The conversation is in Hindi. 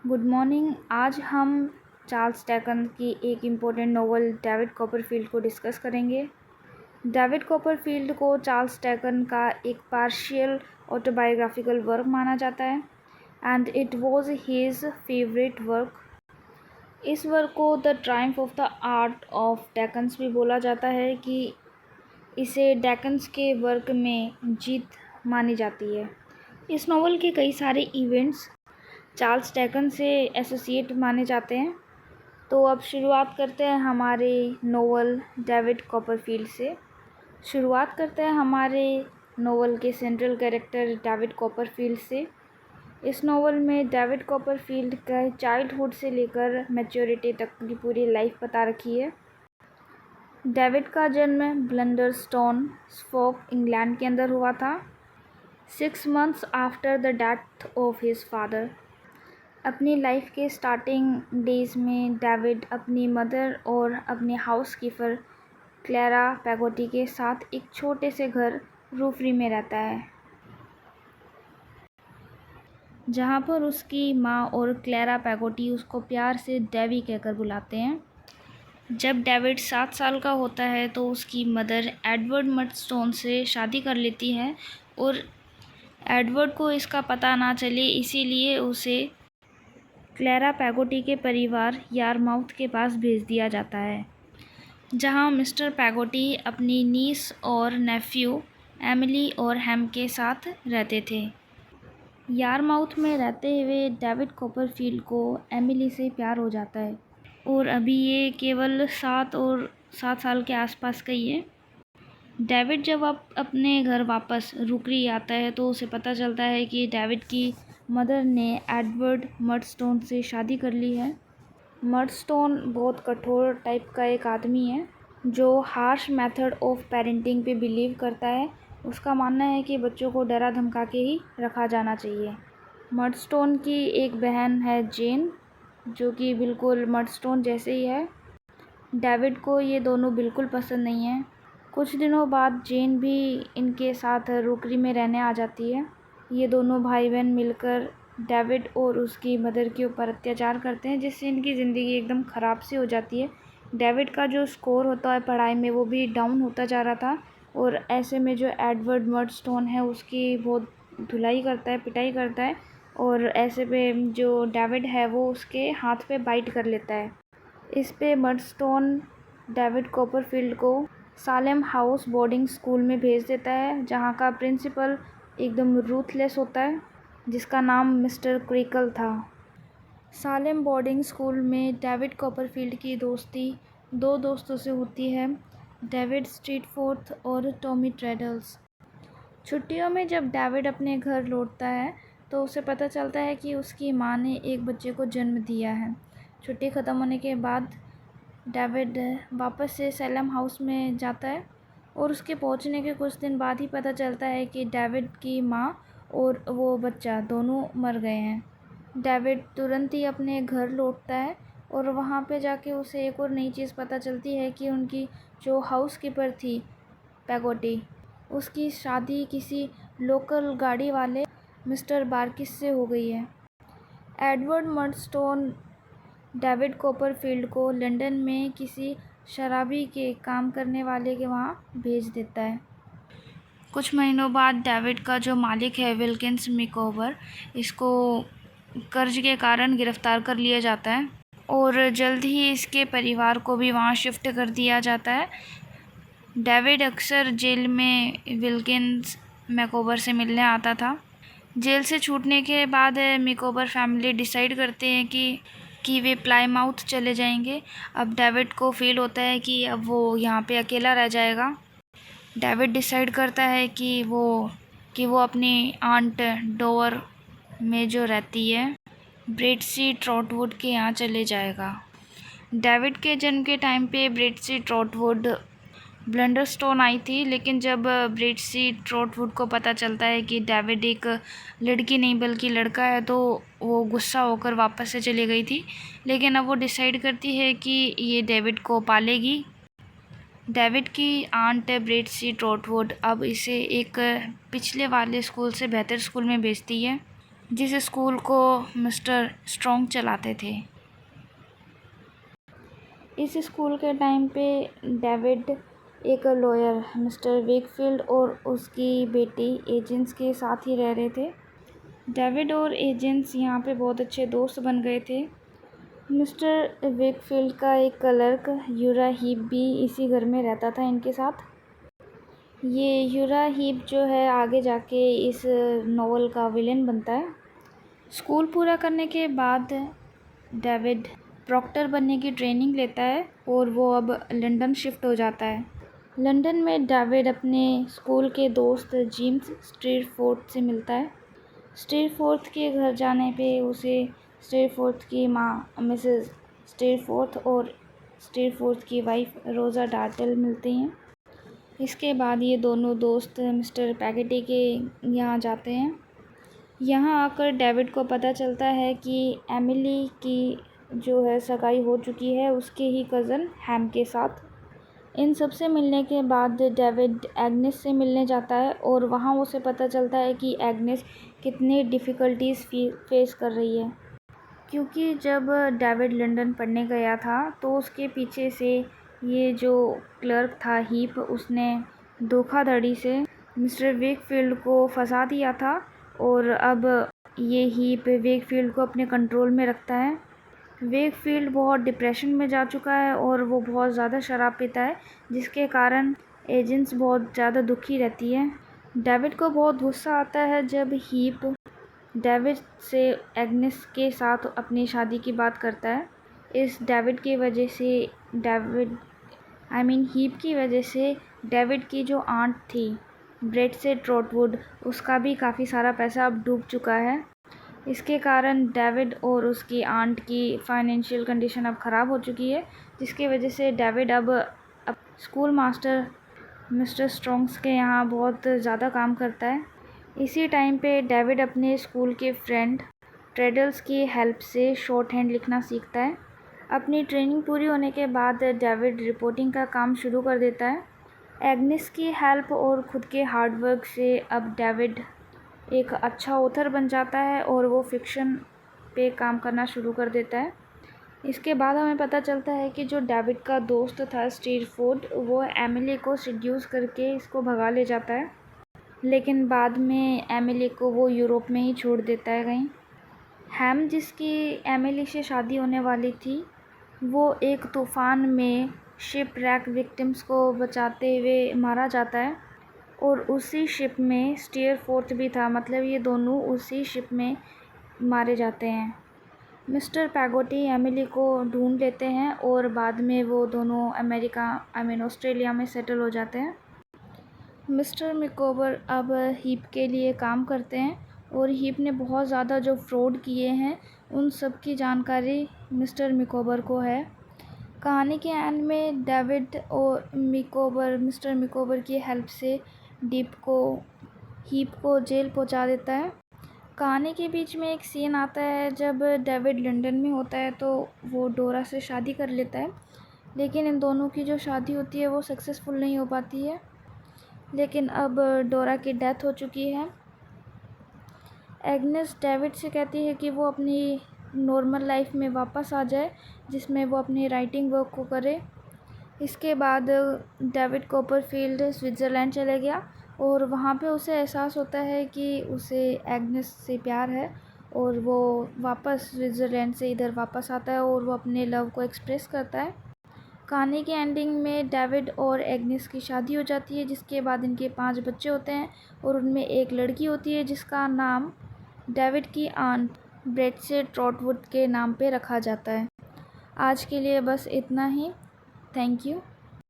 Good morning. आज हम चार्ल्स डिकेंस की एक इम्पोर्टेंट नॉवल डेविड कॉपरफील्ड को डिस्कस करेंगे। डेविड कॉपरफील्ड को चार्ल्स डिकेंस का एक पार्शियल ऑटोबायोग्राफिकल वर्क माना जाता है and it was his favourite work. इस वर्क को the Triumph of the art of Dickens भी बोला जाता है कि इसे डिकेंस के वर्क में जीत मानी जाती है। इस नॉवल के कई सारे इवेंट्स चार्ल्स डिकेंस से एसोसिएट माने जाते हैं। तो अब शुरुआत करते हैं हमारे नॉवल डेविड कॉपरफील्ड से। शुरुआत करते हैं हमारे नॉवल के सेंट्रल कैरेक्टर डेविड कॉपरफील्ड से। इस नॉवल में डेविड कॉपरफील्ड का चाइल्डहुड से लेकर मैच्योरिटी तक की पूरी लाइफ बता रखी है। डेविड का जन्म ब्लंडरस्टोन, सफोक, इंग्लैंड के अंदर हुआ था 6 months after the death of his father. अपनी लाइफ के स्टार्टिंग डेज में डेविड अपनी मदर और अपने हाउसकीपर क्लेरा पैगोटी के साथ एक छोटे से घर रूफरी में रहता है, जहां पर उसकी माँ और क्लेरा पैगोटी उसको प्यार से डेवी कहकर बुलाते हैं। जब डेविड 7 साल का होता है तो उसकी मदर एडवर्ड मर्डस्टोन से शादी कर लेती है और एडवर्ड को इसका पता ना चले इसीलिए उसे क्लेरा पैगोटी के परिवार यारमाउथ के पास भेज दिया जाता है, जहां मिस्टर पैगोटी अपनी नीस और नेफ्यू एमिली और हैम के साथ रहते थे। यारमाउथ में रहते हुए डेविड कॉपरफील्ड को एमिली से प्यार हो जाता है और अभी ये केवल 7 साल के आसपास का ही है। डेविड जब अपने घर वापस रूकरी आता है तो उसे पता चलता है कि डेविड की मदर ने एडवर्ड मर्डस्टोन से शादी कर ली है। मर्डस्टोन बहुत कठोर टाइप का एक आदमी है जो हार्श मेथड ऑफ पेरेंटिंग पे बिलीव करता है। उसका मानना है कि बच्चों को डरा धमका के ही रखा जाना चाहिए। मर्डस्टोन की एक बहन है जेन, जो कि बिल्कुल मर्डस्टोन जैसे ही है। डेविड को ये दोनों बिल्कुल पसंद नहीं है। कुछ दिनों बाद जेन भी इनके साथ रूकरी में रहने आ जाती है। ये दोनों भाई बहन मिलकर डेविड और उसकी मदर के ऊपर अत्याचार करते हैं, जिससे इनकी ज़िंदगी एकदम ख़राब सी हो जाती है। डेविड का जो स्कोर होता है पढ़ाई में वो भी डाउन होता जा रहा था और ऐसे में जो एडवर्ड मर्डस्टोन है उसकी बहुत धुलाई करता है, पिटाई करता है और ऐसे पे जो डेविड है वो उसके हाथ पे बाइट कर लेता है। इस पे मर्डस्टोन डेविड कॉपरफील्ड को सालेम हाउस बोर्डिंग स्कूल में भेज देता है, जहाँ का प्रिंसिपल एकदम रूथलेस होता है, जिसका नाम मिस्टर क्रिकल था। सालेम बोर्डिंग स्कूल में डेविड कॉपरफील्ड की दोस्ती 2 दोस्तों से होती है, डेविड स्ट्रीटफोर्थ और टॉमी ट्रेडल्स। छुट्टियों में जब डेविड अपने घर लौटता है तो उसे पता चलता है कि उसकी माँ ने एक बच्चे को जन्म दिया है। छुट्टी ख़त्म होने के बाद डेविड वापस से सैलम हाउस में जाता है और उसके पहुंचने के कुछ दिन बाद ही पता चलता है कि डेविड की माँ और वो बच्चा दोनों मर गए हैं। डेविड तुरंत ही अपने घर लौटता है और वहाँ पे जाके उसे एक और नई चीज़ पता चलती है कि उनकी जो हाउसकीपर थी पैगोटी, उसकी शादी किसी लोकल गाड़ी वाले मिस्टर बार्किस से हो गई है। एडवर्ड मर्डस्टोन डेविड कॉपरफील्ड को लंदन में किसी शराबी के काम करने वाले के वहाँ भेज देता है। कुछ महीनों बाद डेविड का जो मालिक है विल्किंस मिकोबर, इसको कर्ज के कारण गिरफ्तार कर लिया जाता है और जल्द ही इसके परिवार को भी वहाँ शिफ्ट कर दिया जाता है। डेविड अक्सर जेल में विल्किंस मैकोबर से मिलने आता था। जेल से छूटने के बाद मिकोबर फैमिली डिसाइड करते हैं कि वे प्लाईमाउथ चले जाएंगे। अब डेविड को फील होता है कि अब वो यहाँ पे अकेला रह जाएगा। डेविड डिसाइड करता है कि वो अपनी आंट डोवर में जो रहती है ब्रेटसी ट्रॉटवुड के यहाँ चले जाएगा। डेविड के जन्म के टाइम पे ब्रेटसी ट्रॉटवुड ब्लंडरस्टोन आई थी, लेकिन जब ब्रेटसी ट्रॉटवुड को पता चलता है कि डेविड एक लड़की नहीं बल्कि लड़का है तो वो गुस्सा होकर वापस से चली गई थी। लेकिन अब वो डिसाइड करती है कि ये डेविड को पालेगी। डेविड की आंट ब्रेटसी ट्रॉटवुड अब इसे एक पिछले वाले स्कूल से बेहतर स्कूल में भेजती है। जिस स्कूल को मिस्टर स्ट्रॉन्ग चलाते थे। इस स्कूल के टाइम पे डेविड एक लॉयर मिस्टर वेकफील्ड और उसकी बेटी एजेंस के साथ ही रह रहे थे। डेविड और एजेंस यहाँ पे बहुत अच्छे दोस्त बन गए थे। मिस्टर वेकफील्ड का एक क्लर्क यूरा हीप भी इसी घर में रहता था इनके साथ। ये यूरा हीप जो है आगे जाके इस नॉवल का विलेन बनता है। स्कूल पूरा करने के बाद डेविड प्रॉक्टर बनने की ट्रेनिंग लेता है और वो अब लंदन शिफ्ट हो जाता है। लंदन में डेविड अपने स्कूल के दोस्त जेम्स स्टीरफोर्थ से मिलता है। स्टीरफोर्थ के घर जाने पे उसे स्टीरफोर्थ की माँ मिसेस स्टीरफोर्थ और स्टीरफोर्थ की वाइफ रोज़ा डार्टल मिलती हैं। इसके बाद ये दोनों दोस्त मिस्टर पैगेटी के यहाँ जाते हैं। यहाँ आकर डेविड को पता चलता है कि एमिली की जो है सगाई हो चुकी है उसके ही कज़न हैम के साथ। इन सब से मिलने के बाद डेविड एग्नेस से मिलने जाता है और वहाँ उसे पता चलता है कि एग्नेस कितनी डिफ़िकल्टीज़ फेस कर रही है। क्योंकि जब डेविड लंदन पढ़ने गया था तो उसके पीछे से ये जो क्लर्क था हीप, उसने धोखाधड़ी से मिस्टर वेकफील्ड को फंसा दिया था और अब ये हीप वेकफील्ड को अपने कंट्रोल में रखता है। वेकफील्ड बहुत डिप्रेशन में जा चुका है और वो बहुत ज़्यादा शराब पीता है, जिसके कारण एजेंट्स बहुत ज़्यादा दुखी रहती है। डेविड को बहुत गुस्सा आता है जब हीप डेविड से एग्नेस के साथ अपनी शादी की बात करता है। इस डेविड की वजह से हीप की वजह से डेविड की जो आंट थी ब्रेड से ट्रॉटवुड, उसका भी काफ़ी सारा पैसा अब डूब चुका है। इसके कारण डेविड और उसकी आंट की फाइनेंशियल कंडीशन अब ख़राब हो चुकी है, जिसकी वजह से डेविड अब स्कूल मास्टर मिस्टर स्ट्रॉन्ग्स के यहाँ बहुत ज़्यादा काम करता है। इसी टाइम पे डेविड अपने स्कूल के फ्रेंड ट्रेडल्स की हेल्प से शॉर्ट हैंड लिखना सीखता है। अपनी ट्रेनिंग पूरी होने के बाद डेविड रिपोर्टिंग का काम शुरू कर देता है। एग्नेस की हेल्प और खुद के हार्डवर्क से अब डेविड एक अच्छा ऑथर बन जाता है और वो फिक्शन पे काम करना शुरू कर देता है। इसके बाद हमें पता चलता है कि जो डेविड का दोस्त था स्टीरफोर्ड, वो एमिली को सीड्यूस करके इसको भगा ले जाता है, लेकिन बाद में एमिली को वो यूरोप में ही छोड़ देता है कहीं। हैम, जिसकी एमिली से शादी होने वाली थी, वो एक तूफ़ान में शिप रैक विक्टिम्स को बचाते हुए मारा जाता है और उसी शिप में स्टीरफोर्थ भी था, मतलब ये दोनों उसी शिप में मारे जाते हैं। मिस्टर पैगोटी एमिली को ढूंढ लेते हैं और बाद में वो दोनों ऑस्ट्रेलिया में सेटल हो जाते हैं। मिस्टर मिकोबर अब हीप के लिए काम करते हैं और हीप ने बहुत ज़्यादा जो फ्रॉड किए हैं उन सब की जानकारी मिस्टर मिकोबर को है। कहानी के एंड में डेविड और मिस्टर मिकोबर की हेल्प से हीप को जेल पहुंचा देता है। कहानी के बीच में एक सीन आता है जब डेविड लंदन में होता है तो वो डोरा से शादी कर लेता है, लेकिन इन दोनों की जो शादी होती है वो सक्सेसफुल नहीं हो पाती है। लेकिन अब डोरा की डेथ हो चुकी है। एग्नेस डेविड से कहती है कि वो अपनी नॉर्मल लाइफ में वापस आ जाए, जिसमें वो अपनी राइटिंग वर्क को करे। इसके बाद डेविड कॉपरफील्ड स्विट्ज़रलैंड चले गया और वहाँ पे उसे एहसास होता है कि उसे एग्नेस से प्यार है और वो वापस स्विट्ज़रलैंड से इधर वापस आता है और वो अपने लव को एक्सप्रेस करता है। कहानी के एंडिंग में डेविड और एग्नेस की शादी हो जाती है, जिसके बाद इनके 5 बच्चे होते हैं और उनमें एक लड़की होती है जिसका नाम डेविड की आंट ब्रेड से ट्रॉटवुड के नाम पे रखा जाता है। आज के लिए बस इतना ही। Thank you.